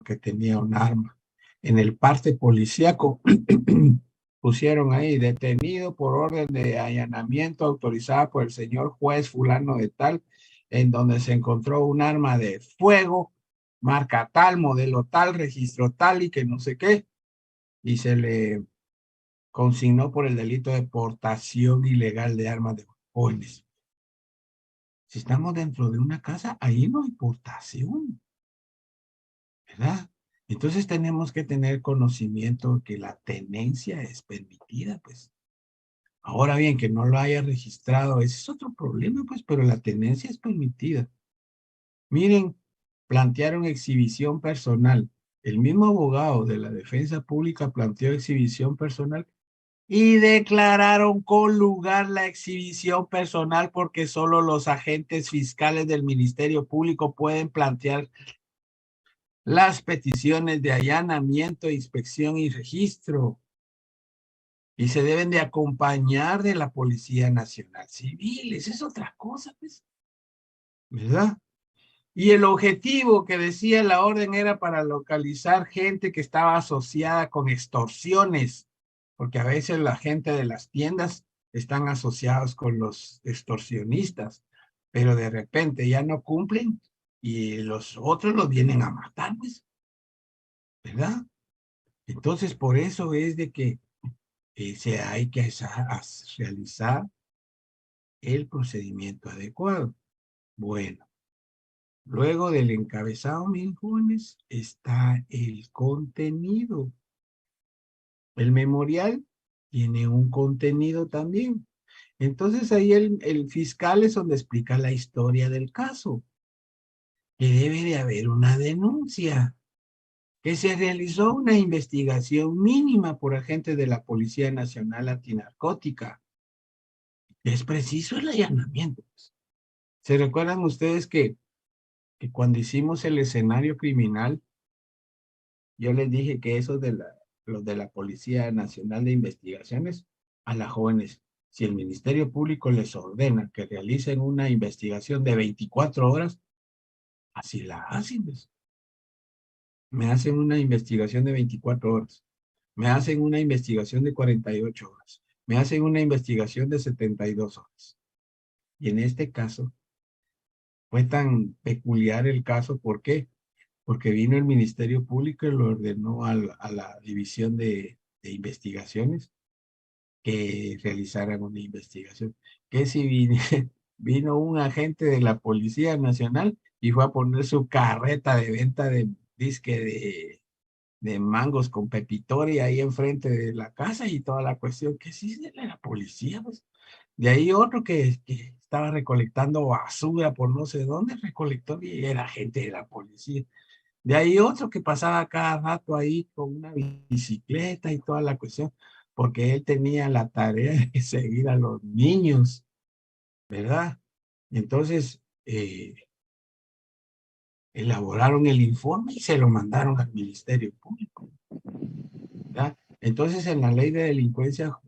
que tenía un arma. En el parte policíaco pusieron ahí, detenido por orden de allanamiento autorizada por el señor juez fulano de tal, en donde se encontró un arma de fuego, marca tal, modelo tal, registro tal y que no sé qué, y se le consignó por el delito de portación ilegal de armas de jóvenes. Si estamos dentro de una casa, ahí no hay portación, ¿verdad? Entonces tenemos que tener conocimiento que la tenencia es permitida, pues. Ahora bien, que no lo haya registrado, ese es otro problema, pues, pero la tenencia es permitida. Miren, plantearon exhibición personal. El mismo abogado de la defensa pública planteó exhibición personal y declararon con lugar la exhibición personal porque solo los agentes fiscales del Ministerio Público pueden plantear las peticiones de allanamiento, inspección y registro, y se deben de acompañar de la Policía Nacional Civil. Esa es otra cosa, pues, ¿verdad? Y el objetivo que decía la orden era para localizar gente que estaba asociada con extorsiones, porque a veces la gente de las tiendas están asociados con los extorsionistas, pero de repente ya no cumplen y los otros los vienen a matar, pues, ¿verdad? Entonces, por eso es de que hay que realizar el procedimiento adecuado. Bueno, luego del encabezado, mis jóvenes, está el contenido. El memorial tiene un contenido también. Entonces ahí el fiscal es donde explica la historia del caso, que debe de haber una denuncia, que se realizó una investigación mínima por agentes de la Policía Nacional Antinarcótica. Es preciso el allanamiento. ¿Se recuerdan ustedes que cuando hicimos el escenario criminal, yo les dije que esos los de la Policía Nacional de Investigaciones, a las jóvenes, si el Ministerio Público les ordena que realicen una investigación de 24 horas, así la hacen, pues. Me hacen una investigación de 24 horas, me hacen una investigación de 48 horas, me hacen una investigación de 72 horas. Y en este caso, fue tan peculiar el caso, ¿por qué? Porque vino el Ministerio Público y lo ordenó a la División de Investigaciones que realizaran una investigación. Que si vino un agente de la Policía Nacional y fue a poner su carreta de venta de disque de mangos con pepitoria ahí enfrente de la casa y toda la cuestión, que sí de la policía, pues. De ahí otro que estaba recolectando basura por no sé dónde, recolectó y era gente de la policía. De ahí otro que pasaba cada rato ahí con una bicicleta y toda la cuestión, porque él tenía la tarea de seguir a los niños, ¿verdad? Entonces, elaboraron el informe y se lo mandaron al Ministerio Público, ¿verdad? Entonces, en la ley de delincuencia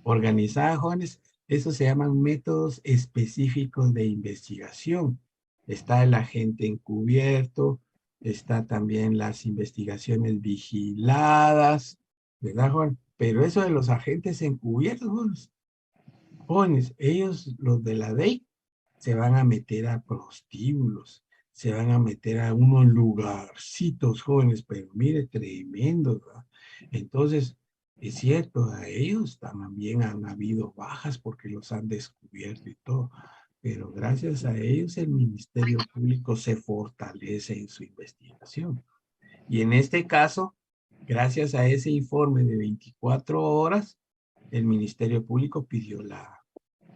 organizada, jóvenes, eso se llaman métodos específicos de investigación. Está el agente encubierto, está también las investigaciones vigiladas, ¿verdad, Juan? Pero eso de los agentes encubiertos, jóvenes, ellos, los de la ley, se van a meter a prostíbulos, se van a meter a unos lugarcitos, jóvenes, pero mire, tremendo, ¿verdad? Entonces, es cierto, a ellos también han habido bajas porque los han descubierto y todo, pero gracias a ellos el Ministerio Público se fortalece en su investigación. Y en este caso, gracias a ese informe de 24 horas, el Ministerio Público pidió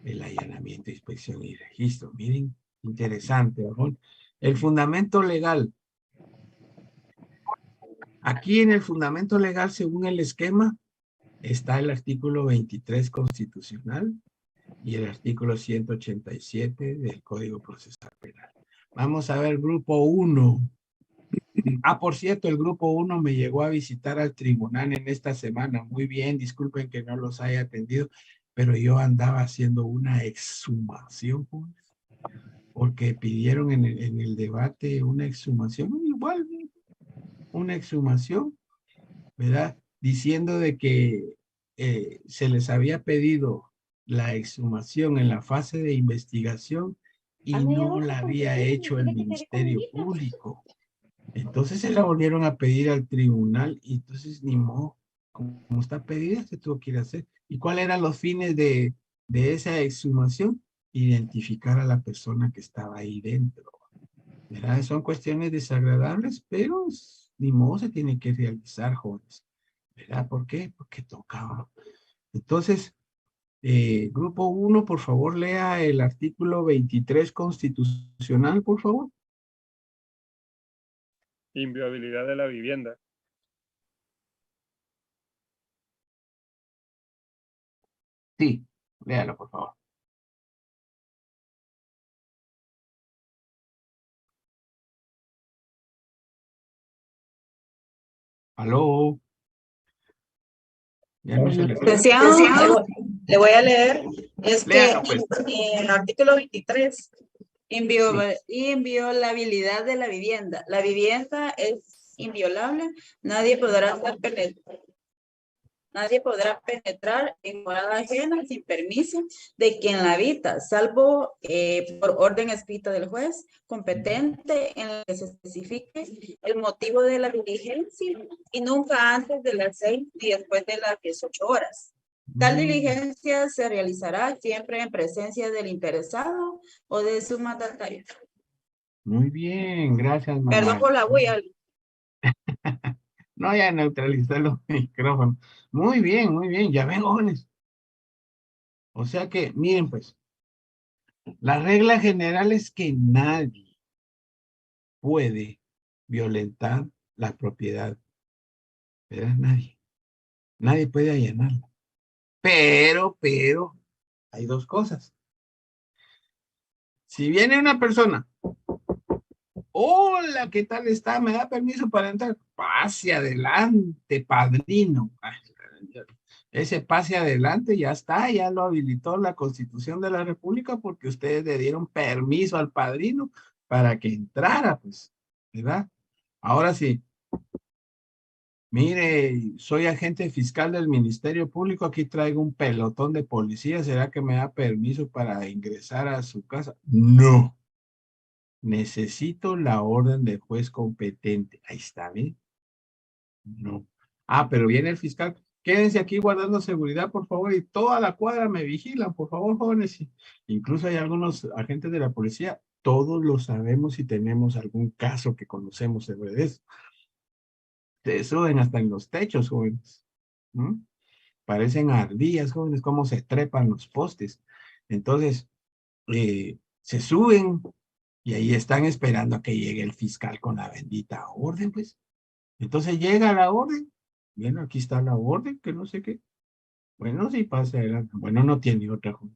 el allanamiento, inspección y registro. Miren, interesante, ¿no? El fundamento legal. Aquí en el fundamento legal, según el esquema, está el artículo 23 constitucional y el artículo 187 del Código Procesal Penal. Vamos a ver grupo 1. Ah, por cierto, el grupo 1 me llegó a visitar al tribunal en esta semana. Muy bien, disculpen que no los haya atendido, pero yo andaba haciendo una exhumación, porque pidieron en el debate una exhumación. Igual, una exhumación, ¿verdad? Diciendo de que se les había pedido la exhumación en la fase de investigación y no la había hecho el Ministerio Público. Entonces se la volvieron a pedir al tribunal y entonces ni modo, como está pedida, se tuvo que ir a hacer. ¿Y cuáles eran los fines de esa exhumación? Identificar a la persona que estaba ahí dentro. ¿Verdad? Son cuestiones desagradables, pero ni modo se tiene que realizar, jóvenes. ¿Verdad? ¿Por qué? Porque tocaba. Entonces, grupo 1, por favor, lea el artículo 23 constitucional, por favor. Inviolabilidad de la vivienda. Sí, léalo, por favor. Aló. Ya no se le escucha. Licenciado, le voy a leer, es que Léalo, pues. en el artículo 23, Sí. inviolabilidad de la vivienda. La vivienda es inviolable, nadie podrá penetrar en morada ajena sin permiso de quien la habita, salvo por orden escrita del juez competente en el que se especifique el motivo de la diligencia y nunca antes de las 6 y después de las 18 horas. Tal diligencia se realizará siempre en presencia del interesado o de su mandatario. Muy bien, gracias, mamá. Perdón por la bulla. No, ya neutralizé los micrófonos. Muy bien, ya ven, jóvenes. O sea que, miren, pues, la regla general es que nadie puede violentar la propiedad, ¿verdad? Nadie puede allanarla. Pero, hay dos cosas. Si viene una persona, hola, ¿qué tal está? ¿Me da permiso para entrar? Pase adelante, padrino. Ay, ese pase adelante ya está, ya lo habilitó la Constitución de la República porque ustedes le dieron permiso al padrino para que entrara, pues, ¿verdad? Ahora sí, mire, soy agente fiscal del Ministerio Público, aquí traigo un pelotón de policía, ¿será que me da permiso para ingresar a su casa? No. Necesito la orden del juez competente. Ahí está, ¿bien? No. Ah, pero viene el fiscal. Quédense aquí guardando seguridad, por favor, y toda la cuadra me vigilan, por favor, jóvenes. Incluso hay algunos agentes de la policía, todos lo sabemos y tenemos algún caso que conocemos sobre eso. Se suben hasta en los techos, jóvenes. ¿Mm? Parecen ardillas, jóvenes, cómo se trepan los postes. Entonces, se suben y ahí están esperando a que llegue el fiscal con la bendita orden, pues. Entonces llega la orden. Bien, aquí está la orden, que no sé qué. Bueno, sí pasa adelante. Bueno, no tiene otra cosa.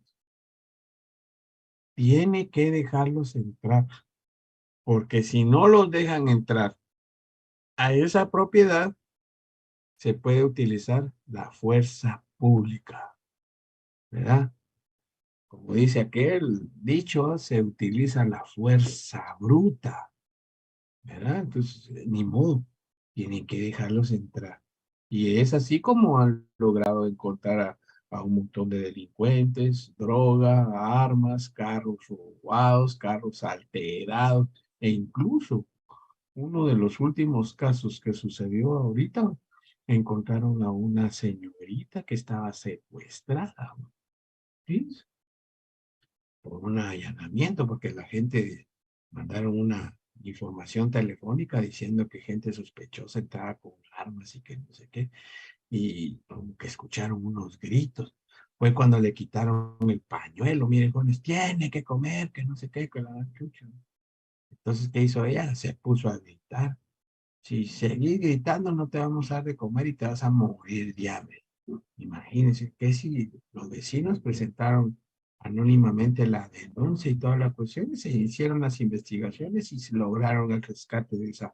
Tiene que dejarlos entrar, porque si no los dejan entrar a esa propiedad, se puede utilizar la fuerza pública, ¿verdad? Como dice aquel dicho, se utiliza la fuerza bruta, ¿verdad? Entonces, ni modo, tienen que dejarlos entrar. Y es así como han logrado encontrar a un montón de delincuentes, droga, armas, carros robados, carros alterados, e incluso uno de los últimos casos que sucedió ahorita, encontraron a una señorita que estaba secuestrada, ¿sí? Por un allanamiento, porque la gente mandaron una información telefónica diciendo que gente sospechosa entraba con armas y que no sé qué, y como que escucharon unos gritos. Fue cuando le quitaron el pañuelo, miren, jóvenes, tiene que comer, que no sé qué, que la chucha. Entonces, ¿qué hizo ella? Se puso a gritar. Si seguís gritando, no te vamos a dar de comer y te vas a morir de hambre. Imagínense que si los vecinos presentaron anónimamente la denuncia y toda la cuestión, y se hicieron las investigaciones y se lograron el rescate de esa.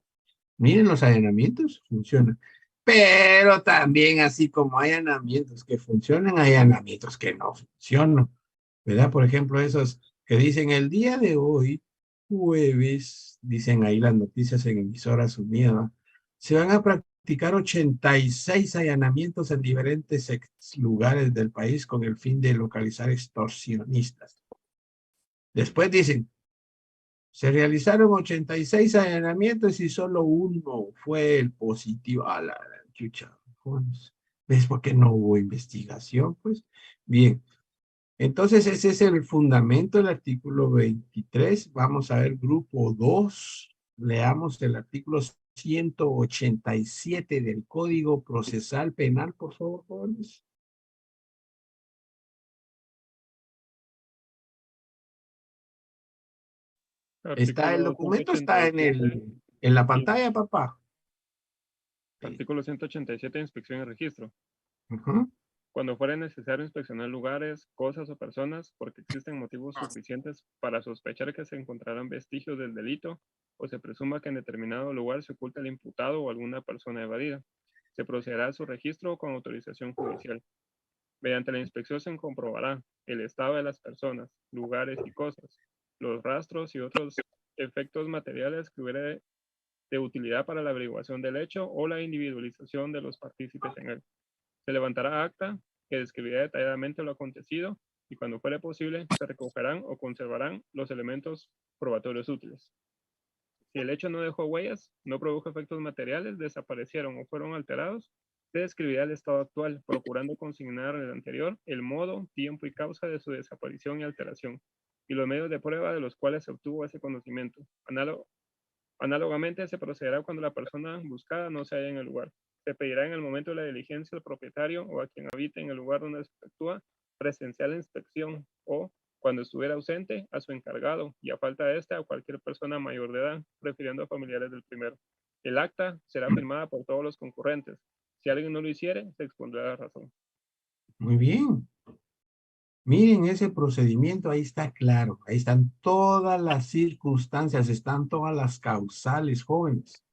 Miren, los allanamientos funcionan. Pero también, así como hay allanamientos que funcionan, hay allanamientos que no funcionan. ¿Verdad? Por ejemplo, esos que dicen el día de hoy, jueves, dicen ahí las noticias en emisoras unidas, Se van a practicar 86 allanamientos en diferentes lugares del país con el fin de localizar extorsionistas. Después dicen, se realizaron 86 allanamientos y solo uno fue el positivo. A la chucha. ¿Ves por qué no hubo investigación? Pues bien. Entonces ese es el fundamento del artículo 23. Vamos a ver grupo 2. Leamos el artículo 187 del Código Procesal Penal, por favor, jóvenes. Está el Artículo documento, está 187, en la pantalla, papá. artículo 187, inspección y registro. Ujú. Cuando fuera necesario inspeccionar lugares, cosas o personas porque existen motivos suficientes para sospechar que se encontrarán vestigios del delito o se presuma que en determinado lugar se oculta el imputado o alguna persona evadida, se procederá a su registro con autorización judicial. Mediante la inspección se comprobará el estado de las personas, lugares y cosas, los rastros y otros efectos materiales que hubiera de utilidad para la averiguación del hecho o la individualización de los partícipes en él. Se levantará acta que describirá detalladamente lo acontecido y cuando fuere posible se recogerán o conservarán los elementos probatorios útiles. Si el hecho no dejó huellas, no produjo efectos materiales, desaparecieron o fueron alterados, se describirá el estado actual, procurando consignar en el anterior el modo, tiempo y causa de su desaparición y alteración, y los medios de prueba de los cuales se obtuvo ese conocimiento. Análogamente, se procederá cuando la persona buscada no se halla en el lugar. Se pedirá en el momento de la diligencia al propietario o a quien habite en el lugar donde se efectúa presencial inspección o, cuando estuviera ausente, a su encargado y a falta de este a cualquier persona mayor de edad, refiriendo a familiares del primero. El acta será firmada por todos los concurrentes. Si alguien no lo hiciere, se expondrá la razón. Muy bien. Miren ese procedimiento, ahí está claro. Ahí están todas las circunstancias, están todas las causales, jóvenes.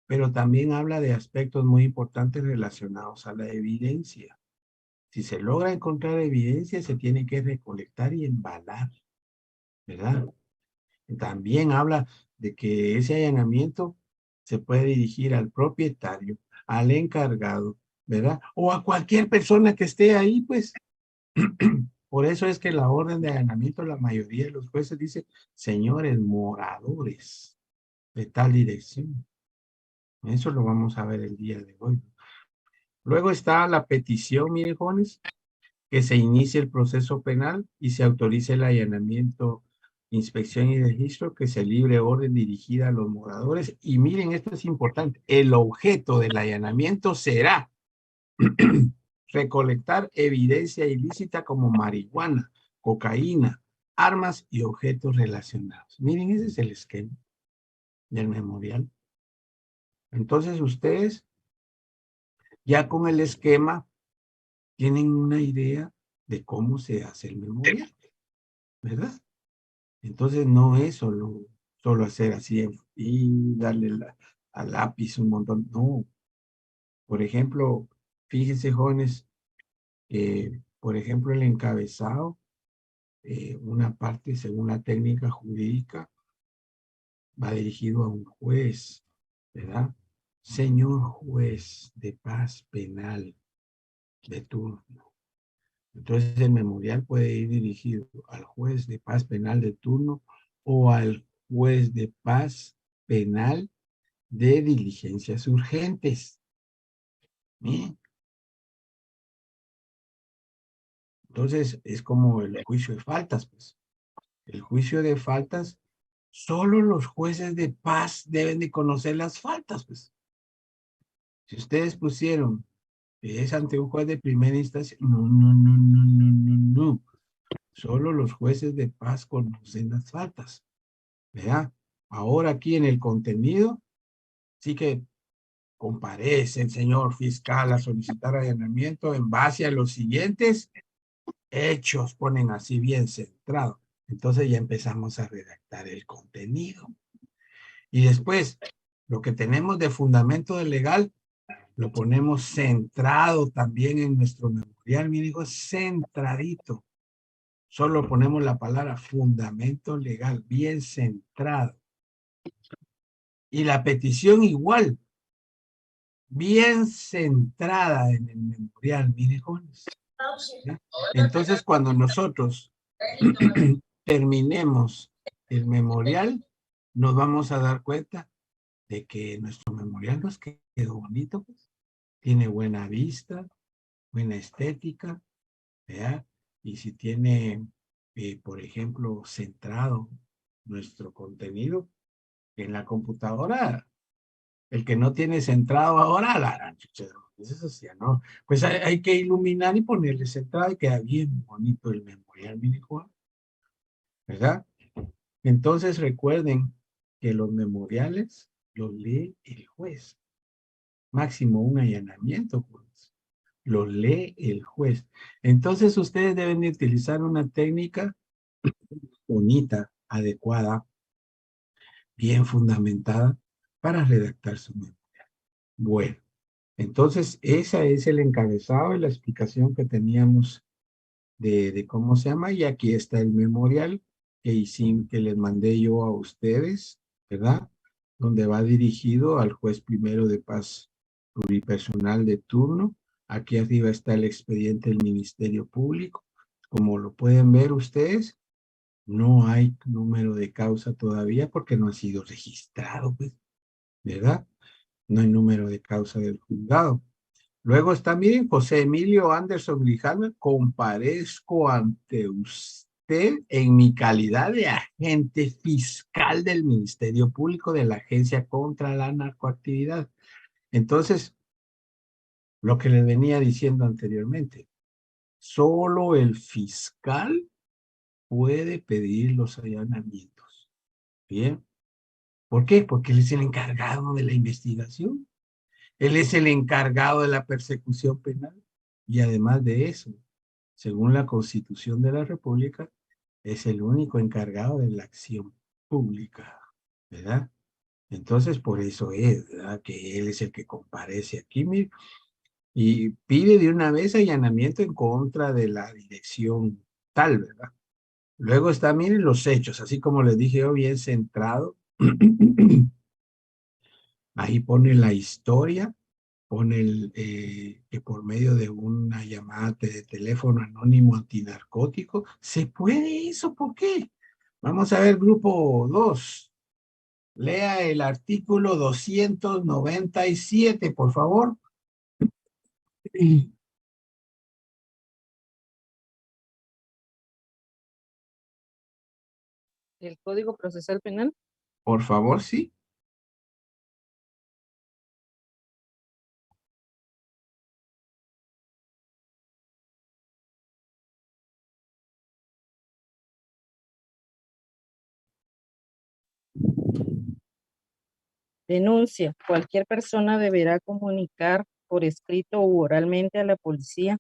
Pero también habla de aspectos muy importantes relacionados a la evidencia. Si se logra encontrar evidencia, se tiene que recolectar y embalar, ¿verdad? También habla de que ese allanamiento se puede dirigir al propietario, al encargado, ¿verdad? O a cualquier persona que esté ahí, pues. Por eso es que la orden de allanamiento, la mayoría de los jueces dice, señores moradores de tal dirección. Eso lo vamos a ver el día de hoy. Luego está la petición, miren, jóvenes, que se inicie el proceso penal y se autorice el allanamiento, inspección y registro, que se libre orden dirigida a los moradores. Y miren, esto es importante, el objeto del allanamiento será recolectar evidencia ilícita como marihuana, cocaína, armas y objetos relacionados. Miren, ese es el esquema del memorial. Entonces ustedes ya con el esquema tienen una idea de cómo se hace el memorial, ¿verdad? Entonces no es solo hacer así y darle al lápiz un montón, no. Por ejemplo, fíjense, jóvenes, por ejemplo, el encabezado, una parte según la técnica jurídica va dirigido a un juez, ¿verdad? Señor juez de paz penal de turno. Entonces el memorial puede ir dirigido al juez de paz penal de turno o al juez de paz penal de diligencias urgentes. ¿Bien? Entonces es como el juicio de faltas, pues. El juicio de faltas, solo los jueces de paz deben de conocer las faltas, pues. Si ustedes pusieron es ante un juez de primera instancia, no. Solo los jueces de paz conocen las faltas. ¿Verdad? Ahora aquí en el contenido, sí que comparece el señor fiscal a solicitar allanamiento en base a los siguientes hechos, ponen así bien centrado. Entonces ya empezamos a redactar el contenido. Y después, lo que tenemos de fundamento de legal, lo ponemos centrado también en nuestro memorial. Mi hijo, centradito. Solo ponemos la palabra fundamento legal, bien centrado. Y la petición igual. bien centrada en el memorial, mire, jóvenes. ¿Ya? Entonces, cuando nosotros terminemos el memorial, nos vamos a dar cuenta de que nuestro memorial nos quedó bonito, pues. Tiene buena vista, buena estética, ¿verdad? Y si tiene, por ejemplo, centrado nuestro contenido en la computadora, el que no tiene centrado ahora, la gran chucha, eso sí, ¿no? Pues hay que iluminar y ponerle centrado y queda bien bonito el memorial, mini Juan, ¿verdad? Entonces recuerden que los memoriales los lee el juez. Máximo un allanamiento, pues. Los lee el juez. Entonces ustedes deben de utilizar una técnica bonita, adecuada, bien fundamentada para redactar su memorial. Bueno, entonces esa es el encabezado y la explicación que teníamos de cómo se llama, y aquí está el memorial que les mandé yo a ustedes, ¿verdad? Donde va dirigido al juez primero de paz pluripersonal de turno. Aquí arriba está el expediente del Ministerio Público. Como lo pueden ver ustedes, no hay número de causa todavía porque no ha sido registrado, pues, ¿verdad? No hay número de causa del juzgado. Luego está, miren, José Emilio Anderson Grijalva, comparezco ante usted en mi calidad de agente fiscal del Ministerio Público de la Agencia contra la Narcoactividad. Entonces, lo que les venía diciendo anteriormente, solo el fiscal puede pedir los allanamientos. ¿Bien? ¿Por qué? Porque él es el encargado de la investigación. Él es el encargado de la persecución penal. Y además de eso, según la Constitución de la República, es el único encargado de la acción pública, ¿verdad? Entonces, por eso es, ¿verdad? Que él es el que comparece aquí, mire, y pide de una vez allanamiento en contra de la dirección tal, ¿verdad? Luego está, miren, los hechos, así como les dije yo, bien centrado. Ahí pone la historia, pone que por medio de una llamada de teléfono anónimo antinarcótico, ¿se puede eso? ¿Por qué? Vamos a ver, grupo 2. Lea el artículo 297, por favor. El Código Procesal Penal. Por favor, sí. Denuncia. Cualquier persona deberá comunicar por escrito u oralmente a la policía,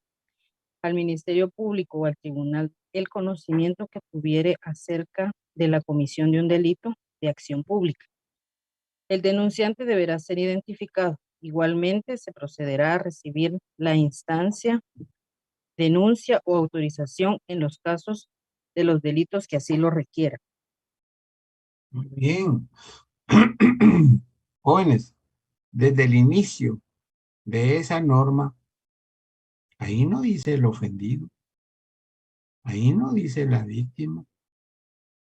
al Ministerio Público o al tribunal el conocimiento que tuviere acerca de la comisión de un delito de acción pública. El denunciante deberá ser identificado. Igualmente, se procederá a recibir la instancia, denuncia o autorización en los casos de los delitos que así lo requieran. Muy bien. Jóvenes, desde el inicio de esa norma, ahí no dice el ofendido, ahí no dice la víctima,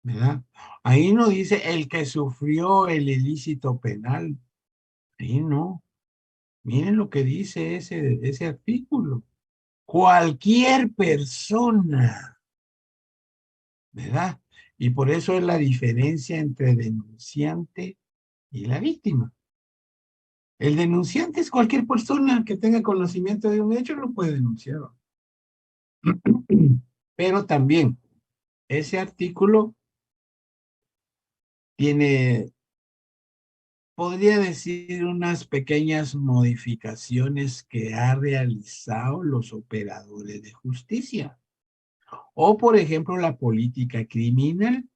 ¿verdad? Ahí no dice el que sufrió el ilícito penal, ahí no. Miren lo que dice ese artículo. Cualquier persona, ¿verdad? Y por eso es la diferencia entre denunciante y la víctima. El denunciante es cualquier persona que tenga conocimiento de un hecho, lo puede denunciar. Pero también ese artículo tiene, podría decir, unas pequeñas modificaciones que ha realizado los operadores de justicia. O, por ejemplo, la política criminal.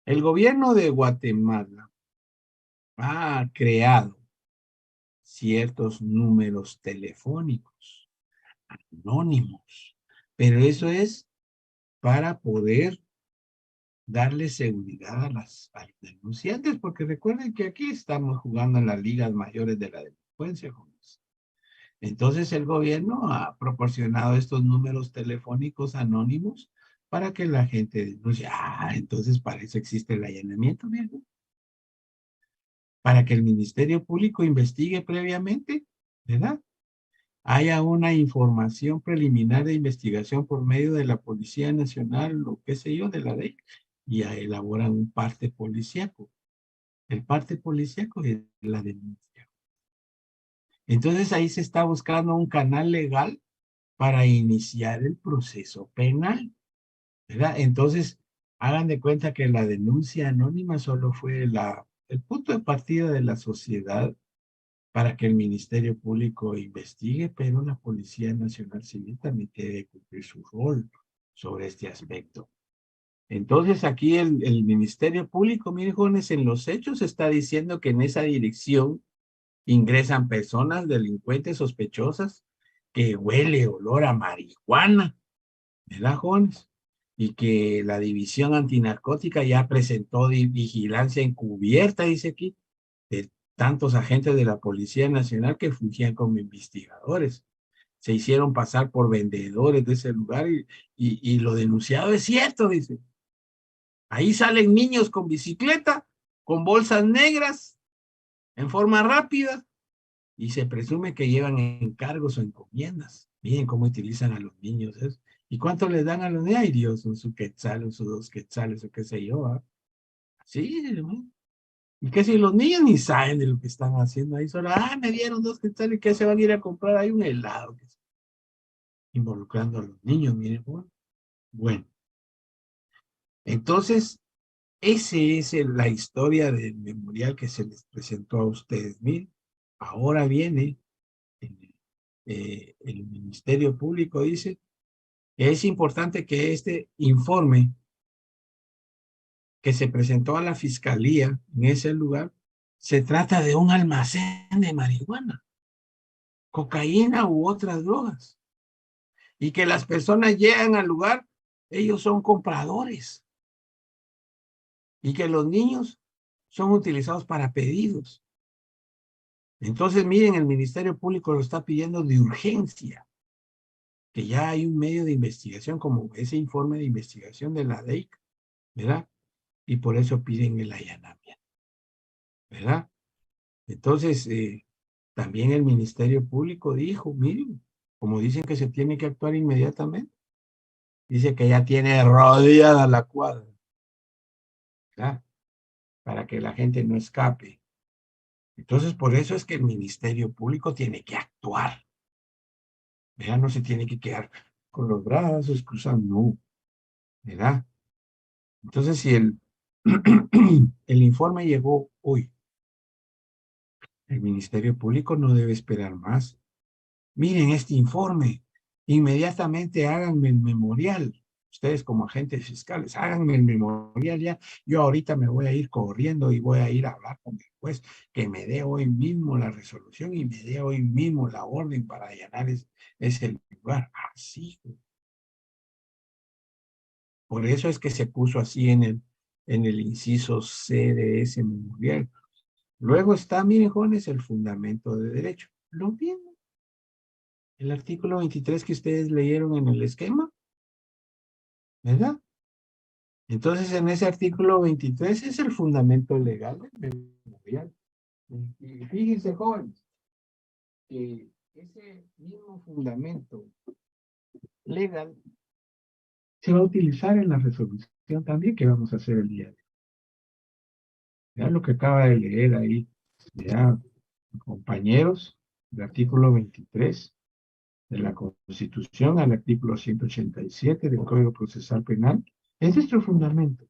El gobierno de Guatemala ha creado ciertos números telefónicos anónimos, pero eso es para poder darle seguridad a los denunciantes, porque recuerden que aquí estamos jugando en las ligas mayores de la delincuencia, jóvenes. Entonces el gobierno ha proporcionado estos números telefónicos anónimos para que la gente denuncie. Entonces para eso existe el allanamiento, ¿verdad? Para que el Ministerio Público investigue previamente, ¿verdad? Haya una información preliminar de investigación por medio de la Policía Nacional o qué sé yo, de la ley, y elaboran un parte policíaco. El parte policíaco es la denuncia. Entonces ahí se está buscando un canal legal para iniciar el proceso penal, ¿verdad? Entonces, hagan de cuenta que la denuncia anónima solo fue el punto de partida de la sociedad para que el Ministerio Público investigue, pero la Policía Nacional Civil también debe cumplir su rol sobre este aspecto. Entonces aquí el Ministerio Público, miren jóvenes, en los hechos está diciendo que en esa dirección ingresan personas delincuentes sospechosas que huele olor a marihuana, ¿verdad, jóvenes? Y que la División Antinarcótica ya presentó vigilancia encubierta, dice aquí, de tantos agentes de la Policía Nacional que fungían como investigadores. Se hicieron pasar por vendedores de ese lugar y lo denunciado es cierto, dice. Ahí salen niños con bicicleta, con bolsas negras, en forma rápida, y se presume que llevan encargos o encomiendas. Miren cómo utilizan a los niños. ¿Y cuánto les dan a los niños? Ay, Dios, su quetzal, o sus 2 quetzales, o qué sé yo. ¿Eh? Sí, hermano. Y que si los niños ni saben de lo que están haciendo ahí, solo, me dieron 2 quetzales, que se van a ir a comprar ahí un helado. Involucrando a los niños, miren. Bueno, entonces, esa es la historia del memorial que se les presentó a ustedes. Miren, ahora viene el Ministerio Público, dice que es importante que este informe que se presentó a la Fiscalía en ese lugar, se trata de un almacén de marihuana, cocaína u otras drogas. Y que las personas llegan al lugar, ellos son compradores. Y que los niños son utilizados para pedidos. Entonces, miren, el Ministerio Público lo está pidiendo de urgencia, que ya hay un medio de investigación como ese informe de investigación de la DEIC, ¿verdad? Y por eso piden el allanamiento, ¿verdad? Entonces, también el Ministerio Público dijo, miren, como dicen que se tiene que actuar inmediatamente, dice que ya tiene rodeada la cuadra, ¿verdad? Para que la gente no escape. Entonces, por eso es que el Ministerio Público tiene que actuar. ¿Verdad? No se tiene que quedar con los brazos cruzados, no. ¿Verdad? Entonces, si el informe llegó hoy, el Ministerio Público no debe esperar más. Miren este informe, inmediatamente háganme el memorial. Ustedes como agentes fiscales, háganme el memorial ya. Yo ahorita me voy a ir corriendo y voy a ir a hablar con el juez que me dé hoy mismo la resolución y me dé hoy mismo la orden para allanar ese lugar. Así. Por eso es que se puso así en el inciso C de ese memorial. Luego está, miren, jóvenes, el fundamento de derecho. Lo mismo. El artículo 23 que ustedes leyeron en el esquema, ¿verdad? Entonces, en ese artículo 23 es el fundamento legal del memorial. Y fíjense, jóvenes, que ese mismo fundamento legal se va a utilizar en la resolución también que vamos a hacer el día de hoy. Ya lo que acaba de leer ahí, ya, compañeros, del artículo 23 de la Constitución al artículo 187 del Código Procesal Penal, es nuestro fundamento,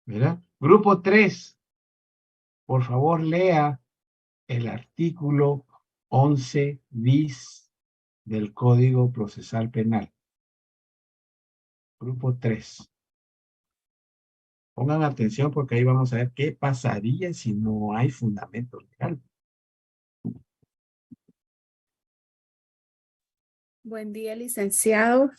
¿verdad? Grupo 3, por favor lea el artículo 11 bis del Código Procesal Penal. Grupo 3. Pongan atención porque ahí vamos a ver qué pasaría si no hay fundamento legal. Buen día, licenciado.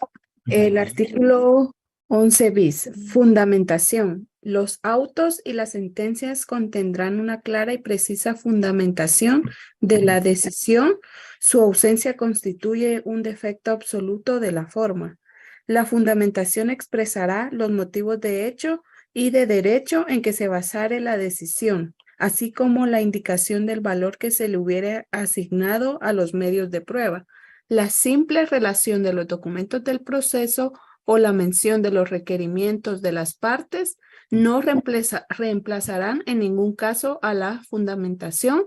El artículo 11 bis. Fundamentación. Los autos y las sentencias contendrán una clara y precisa fundamentación de la decisión. Su ausencia constituye un defecto absoluto de la forma. La fundamentación expresará los motivos de hecho y de derecho en que se basare la decisión, así como la indicación del valor que se le hubiera asignado a los medios de prueba. La simple relación de los documentos del proceso o la mención de los requerimientos de las partes no reemplazarán en ningún caso a la fundamentación.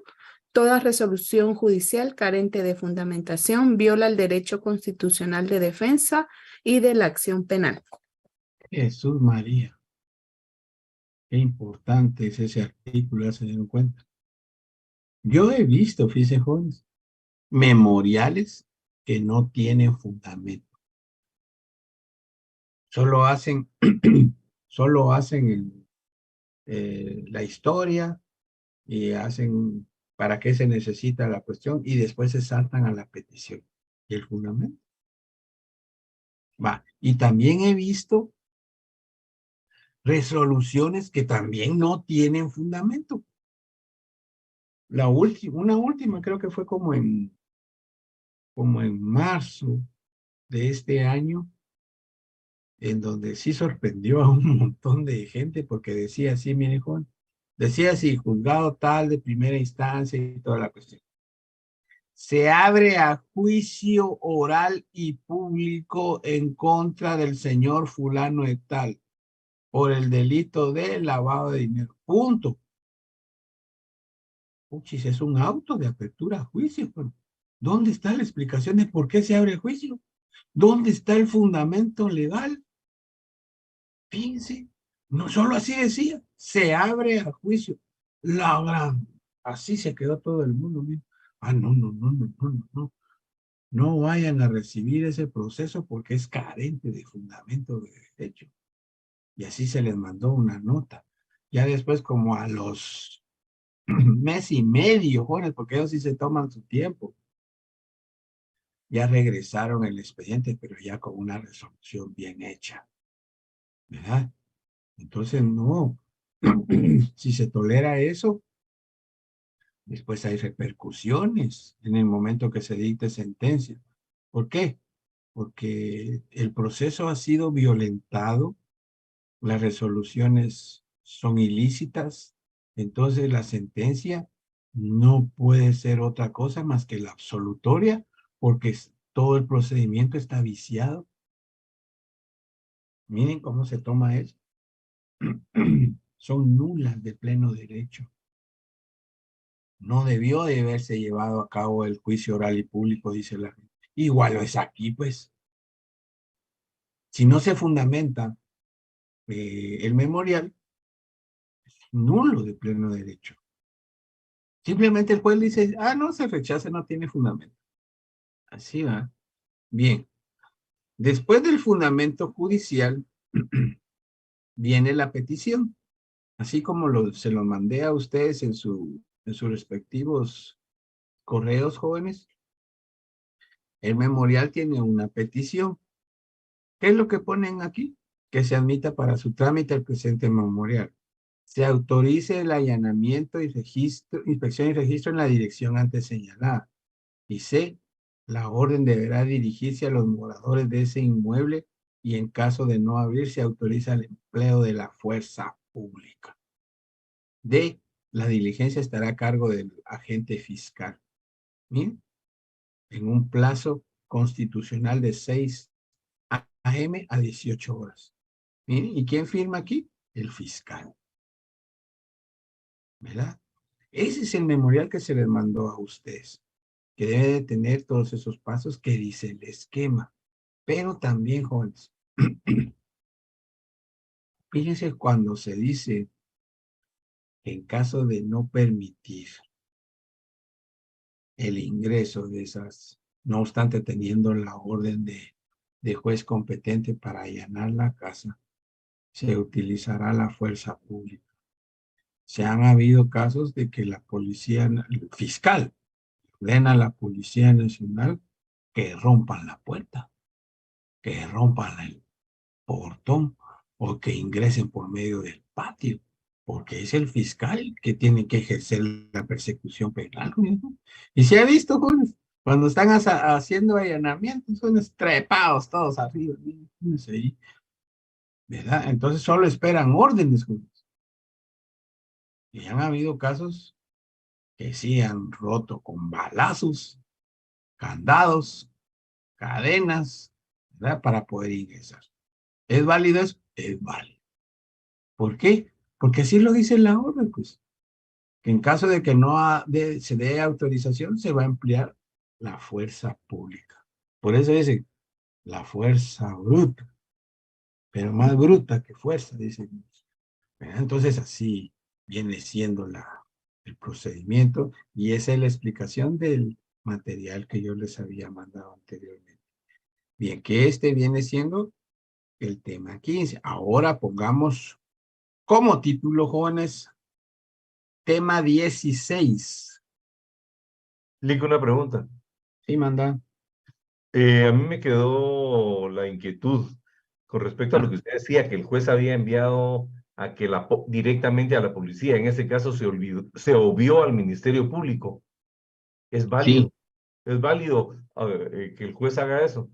Toda resolución judicial carente de fundamentación viola el derecho constitucional de defensa y de la acción penal. Jesús María. Qué importante es ese artículo, ya se dieron cuenta. Yo he visto, fíjense, jóvenes, memoriales que no tienen fundamento. Solo hacen, solo hacen la historia y hacen para qué se necesita la cuestión y después se saltan a la petición y el fundamento. Va. Y también he visto resoluciones que también no tienen fundamento. Una última creo que fue como en marzo de este año, en donde sí sorprendió a un montón de gente porque decía así, miren, joven, decía así, juzgado tal de primera instancia y toda la cuestión. Se abre a juicio oral y público en contra del señor fulano de tal por el delito de lavado de dinero. Punto. Uchis, es un auto de apertura a juicio. Pero ¿dónde está la explicación de por qué se abre el juicio? ¿Dónde está el fundamento legal? Fíjense, no solo así decía, se abre a juicio. La gran, así se quedó todo el mundo. Mira. Ah, no. No vayan a recibir ese proceso porque es carente de fundamento de derecho. Y así se les mandó una nota. Ya después, como a los mes y medio, jóvenes, porque ellos sí se toman su tiempo, ya regresaron el expediente, pero ya con una resolución bien hecha. ¿Verdad? Entonces, no. Si se tolera eso, después hay repercusiones en el momento que se dicte sentencia. ¿Por qué? Porque el proceso ha sido violentado, las resoluciones son ilícitas, entonces la sentencia no puede ser otra cosa más que la absolutoria, porque todo el procedimiento está viciado. Miren cómo se toma eso. Son nulas de pleno derecho. No debió de haberse llevado a cabo el juicio oral y público, dice la gente. Igual es aquí, pues. Si no se fundamenta el memorial, es nulo de pleno derecho. Simplemente el juez dice, ah, no, se rechaza, no tiene fundamento. Así va. Bien. Después del fundamento judicial, viene la petición. Así como se lo mandé a ustedes en sus respectivos correos, jóvenes, el memorial tiene una petición. ¿Qué es lo que ponen aquí? Que se admita para su trámite el presente memorial. Se autorice el allanamiento y registro, inspección y registro en la dirección antes señalada. Y C, la orden deberá dirigirse a los moradores de ese inmueble y en caso de no abrir se autoriza el empleo de la fuerza pública. D, la diligencia estará a cargo del agente fiscal. ¿Bien? En un plazo constitucional de 6 a.m. a 18 horas. ¿Miren? ¿Y quién firma aquí? El fiscal. ¿Verdad? Ese es el memorial que se les mandó a ustedes, que debe de tener todos esos pasos que dice el esquema. Pero también, jóvenes, fíjense cuando se dice en caso de no permitir el ingreso de esas, no obstante teniendo la orden de juez competente para allanar la casa, se utilizará la fuerza pública. Se han habido casos de que la policía, el fiscal, ordena a la Policía Nacional que rompan la puerta, que rompan portón o que ingresen por medio del patio, porque es el fiscal que tiene que ejercer la persecución penal, ¿no? Y se ha visto, jóvenes, cuando están haciendo allanamientos, son trepados todos arriba, ¿no? Ahí, ¿verdad? Entonces solo esperan órdenes, jóvenes. Y han habido casos que sí han roto con balazos, candados, cadenas, ¿verdad? Para poder ingresar. ¿Es válido eso? Es válido. ¿Por qué? Porque así lo dice la orden, pues, que en caso de que no se dé autorización, se va a emplear la fuerza pública. Por eso dice la fuerza bruta, pero más bruta que fuerza, dice. Entonces así viene siendo el procedimiento y esa es la explicación del material que yo les había mandado anteriormente. Bien, que este viene siendo el tema 15. Ahora pongamos como título, jóvenes, tema 16. Lico, una pregunta. Sí, manda. A mí me quedó la inquietud con respecto a lo que usted decía, que el juez había enviado a que directamente a la policía. En ese caso se obvió al Ministerio Público. ¿Es válido? Sí, ¿Es válido que el juez haga eso?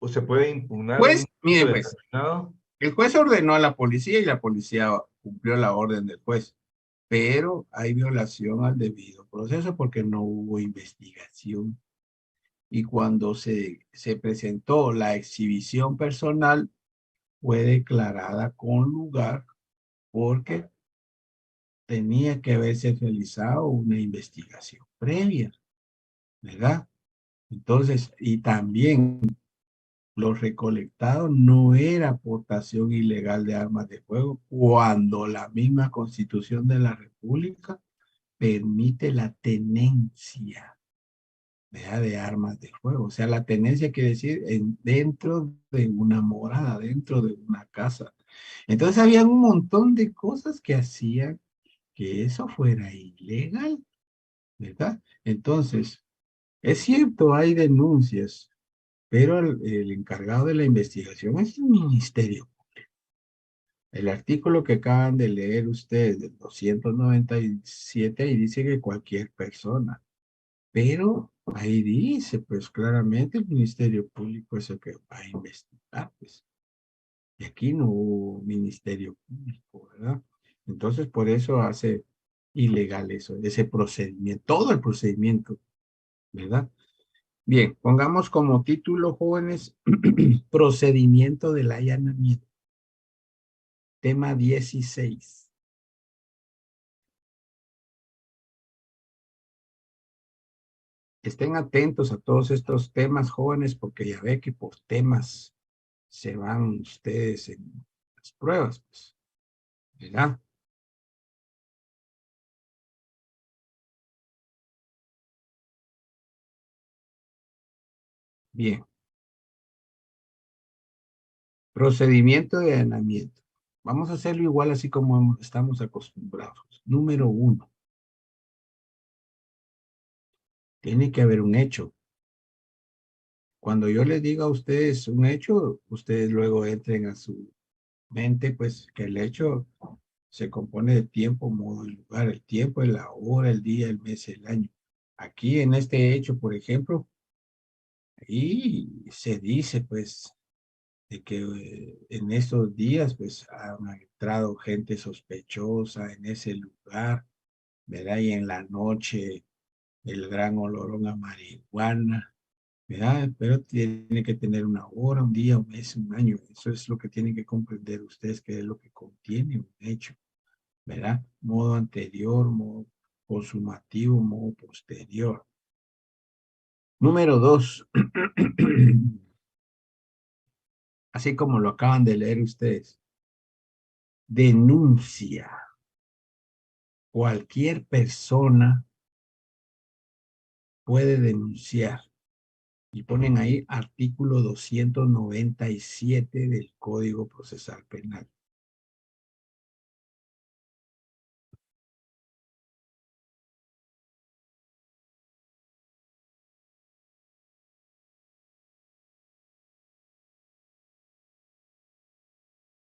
¿O se puede impugnar en un pues, momento mire, pues, determinado? el juez ordenó a la policía y la policía cumplió la orden del juez, pero hay violación al debido proceso porque no hubo investigación. Y cuando se presentó la exhibición personal, fue declarada con lugar porque tenía que haberse realizado una investigación previa, ¿verdad? Entonces, y también lo recolectado no era aportación ilegal de armas de fuego cuando la misma Constitución de la República permite la tenencia, ¿verdad? De armas de fuego. O sea, la tenencia quiere decir dentro de una morada, dentro de una casa. Entonces había un montón de cosas que hacían que eso fuera ilegal, ¿verdad? Entonces, es cierto, hay denuncias, pero el encargado de la investigación es el ministerio. El artículo que acaban de leer ustedes del 297 y dice que cualquier persona, pero ahí dice pues claramente el Ministerio Público es el que va a investigar, pues. Y aquí no hubo Ministerio Público, ¿verdad? Entonces por eso hace ilegal eso, ese procedimiento, todo el procedimiento, ¿verdad? Bien, pongamos como título, jóvenes, procedimiento del allanamiento. Tema 16. Estén atentos a todos estos temas, jóvenes, porque ya ve que por temas se van ustedes en las pruebas, pues, ¿verdad? Bien, procedimiento de allanamiento. Vamos a hacerlo igual así como estamos acostumbrados. Número 1. Tiene que haber un hecho. Cuando yo les diga a ustedes un hecho, ustedes luego entren a su mente, pues que el hecho se compone de tiempo, modo y lugar. El tiempo es la hora, el día, el mes, el año. Aquí en este hecho, por ejemplo, ahí se dice, pues, de que en estos días, pues, han entrado gente sospechosa en ese lugar, ¿verdad? Y en la noche el gran olorón a marihuana, ¿verdad? Pero tiene que tener una hora, un día, un mes, un año. Eso es lo que tienen que comprender ustedes, que es lo que contiene un hecho, ¿verdad? Modo anterior, modo consumativo, modo posterior. Número 2. Así como lo acaban de leer ustedes. Denuncia. Cualquier persona puede denunciar. Y ponen ahí artículo 297 del Código Procesal Penal.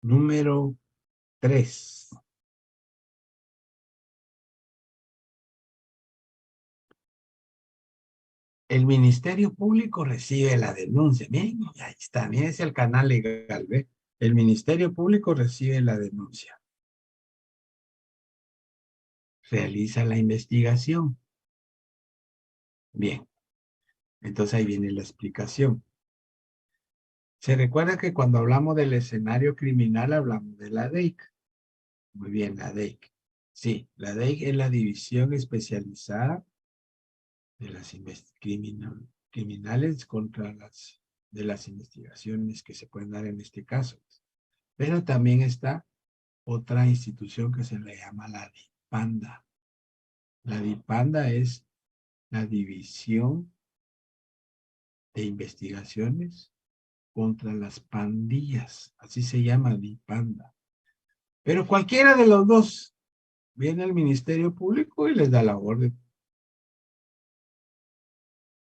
Número 3. El Ministerio Público recibe la denuncia. Miren, ahí está, miren, es el canal legal, ¿ve? El Ministerio Público recibe la denuncia. Realiza la investigación. Bien, entonces ahí viene la explicación. Se recuerda que cuando hablamos del escenario criminal hablamos de la DEIC. Muy bien, la DEIC. Sí, la DEIC es la división especializada de las criminales contra de las investigaciones que se pueden dar en este caso. Pero también está otra institución que se le llama la DIPANDA. La DIPANDA es la División de Investigaciones contra las Pandillas. Así se llama DIPANDA. Pero cualquiera de los dos viene al Ministerio Público y les da la orden.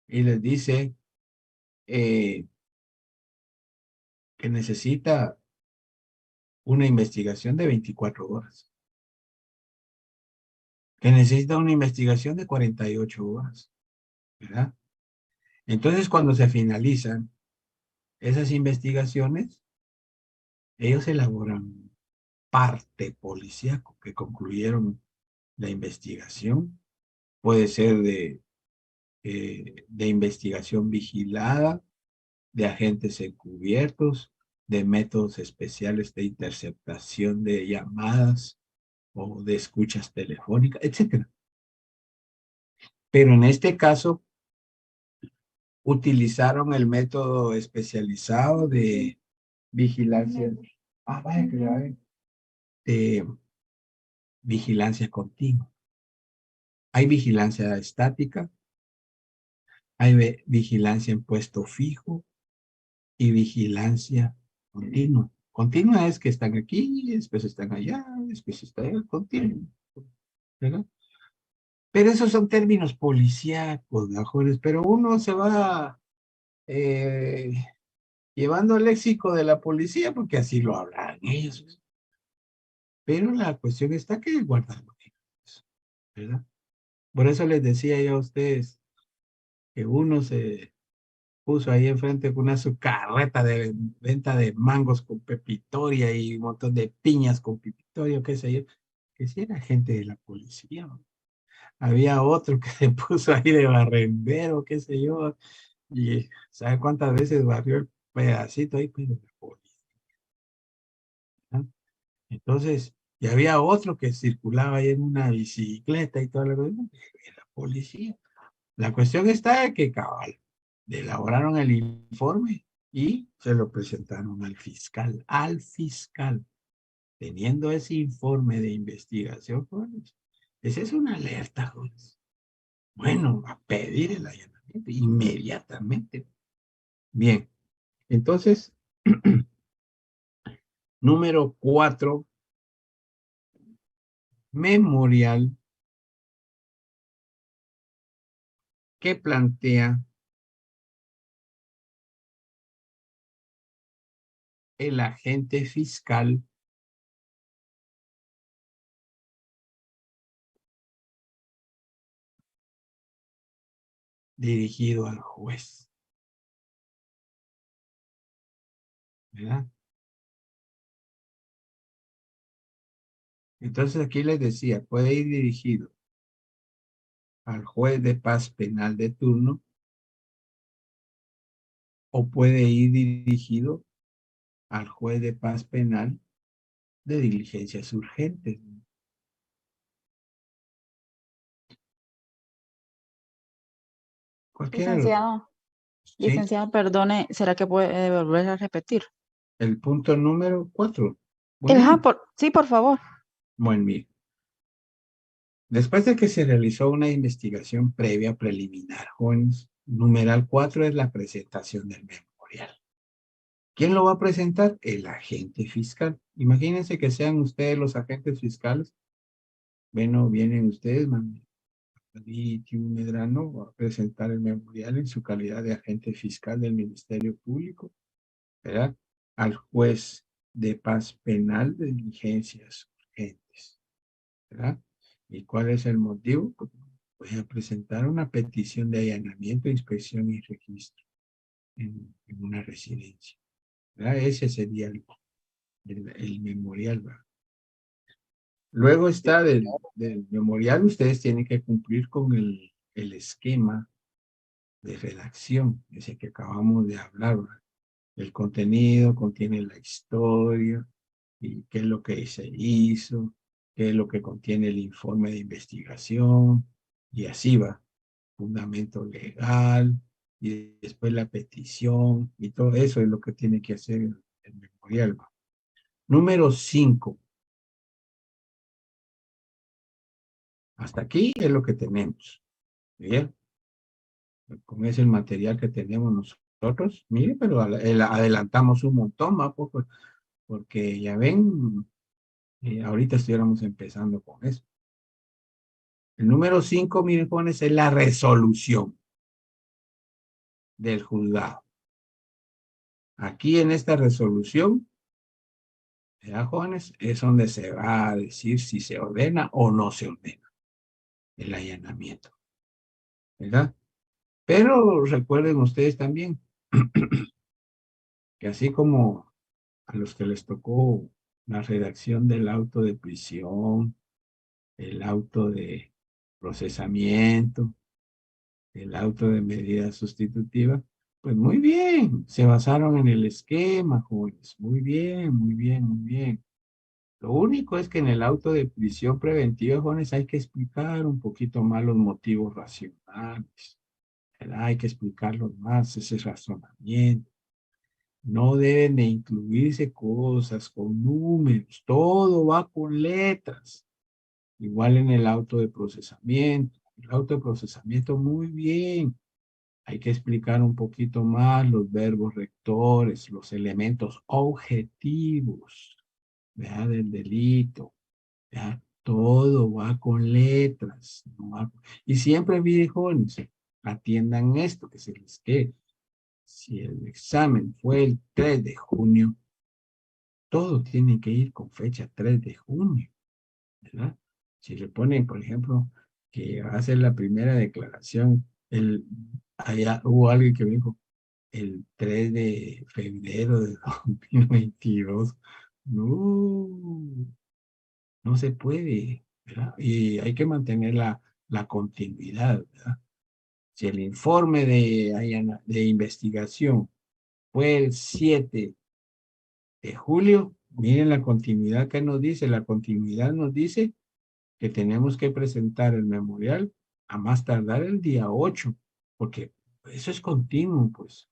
Y les dice que necesita una investigación de 24 horas. Que necesita una investigación de 48 horas. ¿Verdad? Entonces, cuando se finalizan esas investigaciones, ellos elaboran parte policíaco que concluyeron la investigación. Puede ser de investigación vigilada, de agentes encubiertos, de métodos especiales de interceptación de llamadas o de escuchas telefónicas, etc. Pero en este caso, utilizaron el método especializado de vigilancia. Vaya que ya ven. De vigilancia continua. Hay vigilancia estática, hay vigilancia en puesto fijo y vigilancia continua. Continua es que están aquí, después están allá, después están allá, continua. ¿Verdad? Pero esos son términos policíacos, mejores, pero uno se va llevando el léxico de la policía porque así lo hablan ellos. Pero la cuestión está que guardando, ¿verdad? Por eso les decía yo a ustedes que uno se puso ahí enfrente con una su carreta de venta de mangos con pepitoria y un montón de piñas con pepitoria, qué sé yo, que si era gente de la policía. Había otro que se puso ahí de barrendero, qué sé yo, y ¿sabe cuántas veces barrió el pedacito ahí? Pero la policía, ¿no? Entonces, y había otro que circulaba ahí en una bicicleta y todo lo demás, la policía. La cuestión está que cabal, elaboraron el informe y se lo presentaron al fiscal. Teniendo ese informe de investigación, jóvenes, esa es una alerta, jóvenes. Bueno, a pedir el allanamiento inmediatamente. Bien, entonces, número 4, memorial que plantea el agente fiscal dirigido al juez. ¿Verdad? Entonces aquí les decía, puede ir dirigido al juez de paz penal de turno o puede ir dirigido al juez de paz penal de diligencias urgentes. Cualquiera. Licenciado, ¿Sí? licenciado, perdone, ¿será que puede volver a repetir? El punto número 4. Sí, por favor. Muy bien. Después de que se realizó una investigación previa preliminar, jóvenes, numeral 4 es la presentación del memorial. ¿Quién lo va a presentar? El agente fiscal. Imagínense que sean ustedes los agentes fiscales. Bueno, vienen ustedes, Medrano, va a presentar el memorial en su calidad de agente fiscal del Ministerio Público, ¿verdad? Al juez de paz penal de diligencias urgentes, ¿verdad? ¿Y cuál es el motivo? Pues voy a presentar una petición de allanamiento, inspección y registro en una residencia, ¿verdad? Ese sería el memorial, ¿verdad? Luego está del memorial, ustedes tienen que cumplir con el esquema de redacción, ese que acabamos de hablar, ¿verdad? El contenido contiene la historia y qué es lo que se hizo, qué es lo que contiene el informe de investigación, y así va. Fundamento legal, y después la petición, y todo eso es lo que tiene que hacer el memorial. Número 5. Hasta aquí es lo que tenemos. ¿Bien? Con ese el material que tenemos nosotros. Mire, pero adelantamos un montón, ¿va? Porque ya ven, ahorita estuviéramos empezando con eso. El número 5, miren, jóvenes, es la resolución del juzgado. Aquí en esta resolución, ¿verdad, jóvenes? Es donde se va a decir si se ordena o no se ordena el allanamiento, ¿verdad? Pero recuerden ustedes también que así como a los que les tocó la redacción del auto de prisión, el auto de procesamiento, el auto de medida sustitutiva, pues muy bien, se basaron en el esquema, jóvenes, muy bien, muy bien, muy bien. Lo único es que en el auto de prisión preventiva, jóvenes, hay que explicar un poquito más los motivos racionales, ¿verdad? Hay que explicarlos más, ese razonamiento. No deben de incluirse cosas con números, todo va con letras. Igual en el auto de procesamiento. El auto de procesamiento, muy bien. Hay que explicar un poquito más los verbos rectores, los elementos objetivos, ¿verdad? Del delito, ¿verdad? Todo va con letras. ¿No? Y siempre, viejones, atiendan esto, que se les quede. Si el examen fue el 3 de junio, todo tiene que ir con fecha 3 de junio, ¿verdad? Si le ponen, por ejemplo, que va a ser la primera declaración, allá hubo alguien que me dijo, el 3 de febrero de 2022, no, no se puede, ¿verdad? Y hay que mantener la continuidad, ¿verdad? Si el informe de investigación fue el 7 de julio, miren la continuidad que nos dice. La continuidad nos dice que tenemos que presentar el memorial a más tardar el día 8, porque eso es continuo, pues.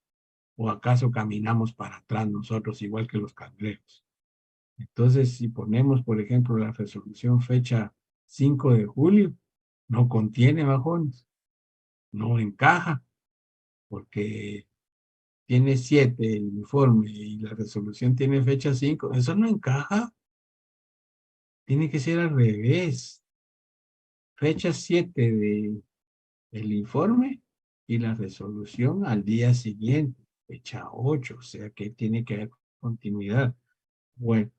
¿O acaso caminamos para atrás nosotros igual que los cangrejos? Entonces, si ponemos, por ejemplo, la resolución fecha 5 de julio, no contiene bajones, no encaja, porque tiene 7 el informe y la resolución tiene fecha 5, eso no encaja. Tiene que ser al revés. Fecha 7 del informe y la resolución al día siguiente, fecha 8, o sea que tiene que haber continuidad. Bueno,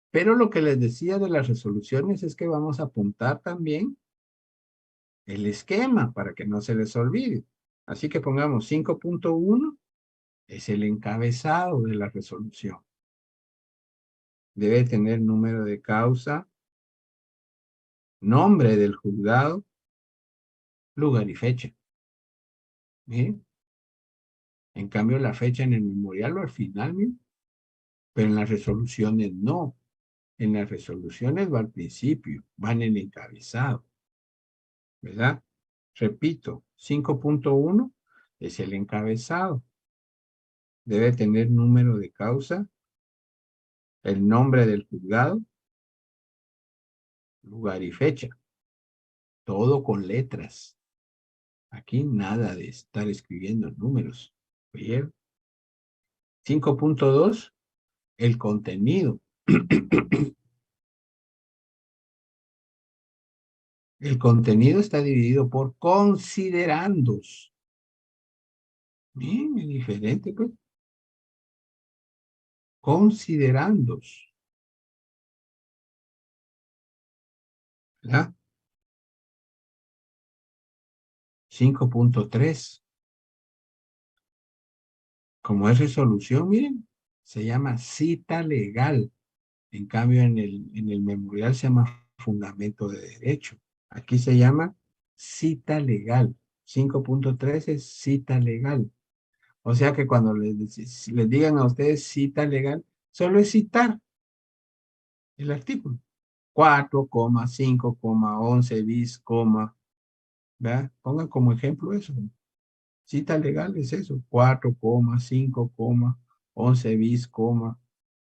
pero lo que les decía de las resoluciones es que vamos a apuntar también el esquema para que no se les olvide. Así que pongamos 5.1 es el encabezado de la resolución. Debe tener número de causa, nombre del juzgado, lugar y fecha. ¿Bien? En cambio, la fecha en el memorial o al final, ¿bien? Pero en las resoluciones no. En las resoluciones va al principio, van en encabezado, ¿verdad? Repito, 5.1 es el encabezado. Debe tener número de causa, el nombre del juzgado, lugar y fecha. Todo con letras. Aquí nada de estar escribiendo números. ¿Bien? 5.2, el contenido. El contenido está dividido por considerandos. Bien, es diferente, pues. considerandos, ¿verdad? 5.3. Como es resolución, miren, se llama cita legal. En cambio, en el memorial se llama fundamento de derecho. Aquí se llama cita legal. 5.3 es cita legal. O sea que cuando les digan a ustedes cita legal, solo es citar el artículo. 4,5,11 bis, ¿verdad? Pongan como ejemplo eso. Cita legal es eso. 4,5,11 bis,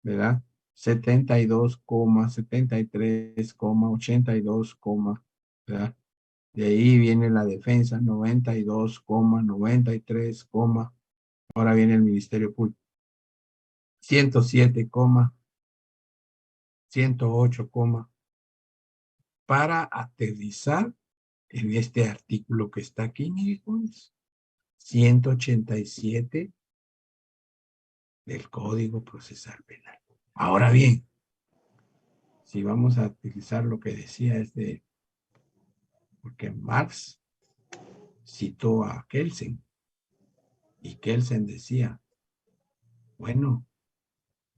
¿verdad? 72,73,82, ¿verdad? De ahí viene la defensa, 92,93, ahora viene el Ministerio Público. 107,108, para aterrizar en este artículo que está aquí, amigos. 187 del Código Procesal Penal. Ahora bien, si vamos a utilizar lo que decía porque Marx citó a Kelsen, y Kelsen decía, bueno,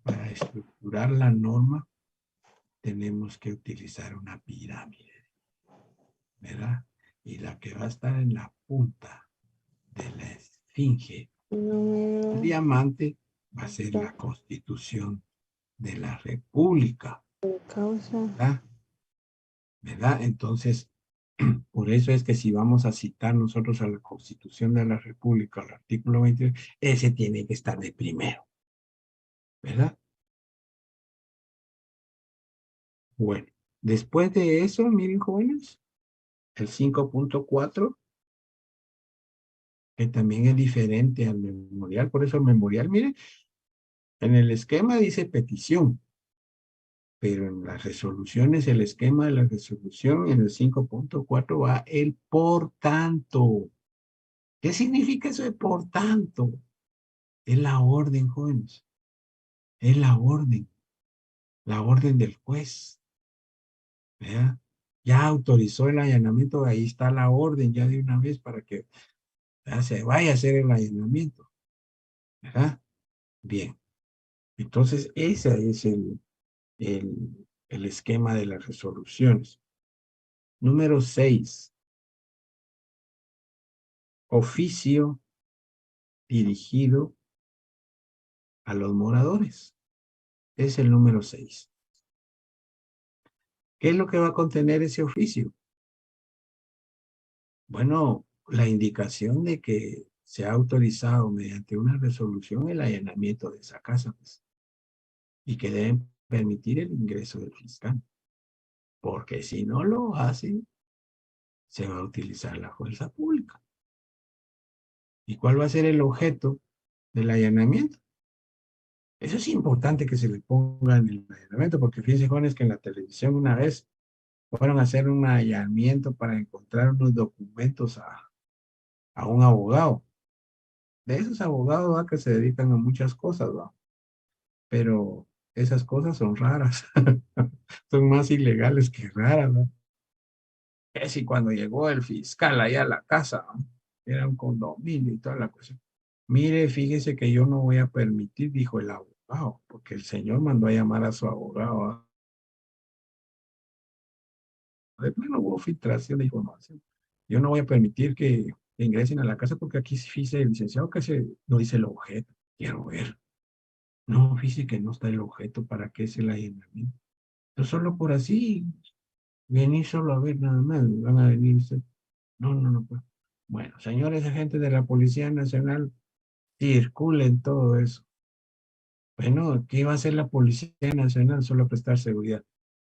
para estructurar la norma tenemos que utilizar una pirámide, ¿verdad? Y la que va a estar en la punta de la esfinge, el diamante, va a ser la Constitución de la República, ¿verdad? Entonces, por eso es que si vamos a citar nosotros a la Constitución de la República, al artículo 23, ese tiene que estar de primero, ¿verdad? Bueno, después de eso, miren, jóvenes, el 5.4, que también es diferente al memorial, por eso el memorial, miren, en el esquema dice petición, pero en las resoluciones, el esquema de la resolución en el 5.4 va el por tanto. ¿Qué significa eso de por tanto? Es la orden, jóvenes. Es la orden del juez. ¿Verdad? Ya autorizó el allanamiento, ahí está la orden ya de una vez para que se vaya a hacer el allanamiento. ¿Verdad? Bien. Entonces, ese es el esquema de las resoluciones. Número 6. Oficio dirigido a los moradores. Es el número 6. ¿Qué es lo que va a contener ese oficio? Bueno, la indicación de que se ha autorizado mediante una resolución el allanamiento de esa casa, pues, y que deben permitir el ingreso del fiscal. Porque si no lo hacen, se va a utilizar la fuerza pública. ¿Y cuál va a ser el objeto del allanamiento? Eso es importante que se le ponga en el allanamiento, porque fíjense, jóvenes, que en la televisión una vez fueron a hacer un allanamiento para encontrar unos documentos a un abogado. De esos abogados, ¿va? Que se dedican a muchas cosas, ¿va? Pero esas cosas son raras. Son más ilegales que raras, ¿no? Es y cuando llegó el fiscal allá a la casa, ¿no? Era un condominio y toda la cosa. Mire, fíjese que yo no voy a permitir, dijo el abogado, porque el señor mandó a llamar a su abogado, ¿no? De plano hubo filtración de información. Yo no voy a permitir que ingresen a la casa porque aquí sí dice el licenciado que no dice el objeto. Quiero ver. No, fíjese que no está el objeto, ¿para qué es el allanamiento? Yo solo por así, venir solo a ver nada más, van a venir usted. No, pues. Bueno, señores agentes de la Policía Nacional, circulen todo eso. Bueno, ¿qué va a hacer la Policía Nacional? Solo prestar seguridad.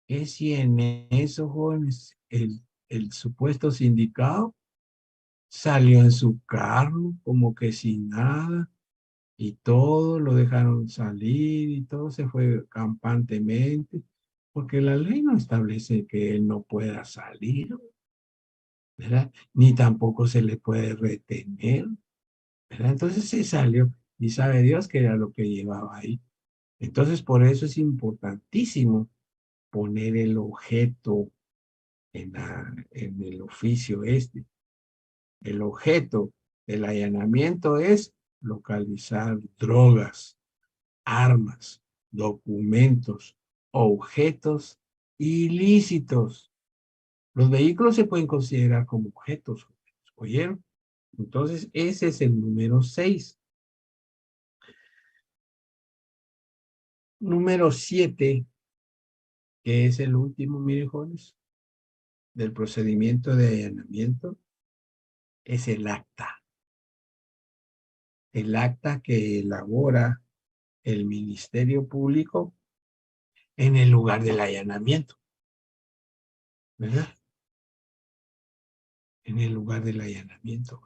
¿Qué si en eso, jóvenes, el supuesto sindicado salió en su carro como que sin nada y todo lo dejaron salir y todo se fue campantemente? Porque la ley no establece que él no pueda salir, ¿verdad? Ni tampoco se le puede retener, ¿verdad? Entonces se salió y sabe Dios que era lo que llevaba ahí. Entonces, por eso es importantísimo poner el objeto en el oficio este. El objeto del allanamiento es localizar drogas, armas, documentos, objetos ilícitos. Los vehículos se pueden considerar como objetos, ¿oyeron? Entonces, ese es el número 6. Número 7, que es el último, miren, jóvenes, del procedimiento de allanamiento, es el acta. El acta que elabora el Ministerio Público en el lugar del allanamiento, ¿verdad? En el lugar del allanamiento.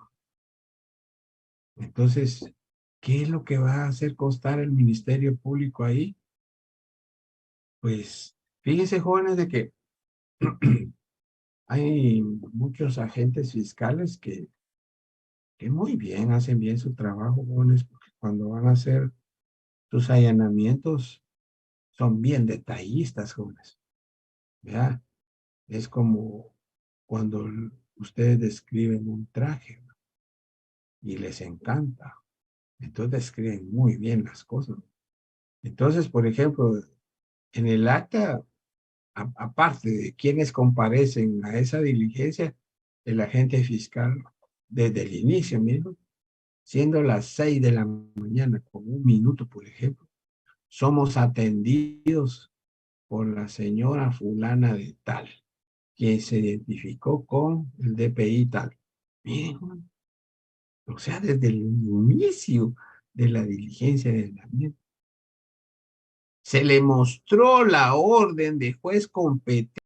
Entonces, ¿qué es lo que va a hacer constar el Ministerio Público ahí? Pues, fíjense, jóvenes, de que hay muchos agentes fiscales que muy bien, hacen bien su trabajo, jóvenes, porque cuando van a hacer sus allanamientos son bien detallistas, jóvenes. ¿Ya? Es como cuando ustedes describen un traje, ¿no? Y les encanta. Entonces describen muy bien las cosas. Entonces, por ejemplo, en el acta, aparte de quienes comparecen a esa diligencia, el agente fiscal, desde el inicio mismo, siendo las 6 de la mañana, con 1 minuto, por ejemplo, somos atendidos por la señora fulana de tal, quien se identificó con el DPI tal. Miren, o sea, desde el inicio de la diligencia de allanamiento, se le mostró la orden de juez competente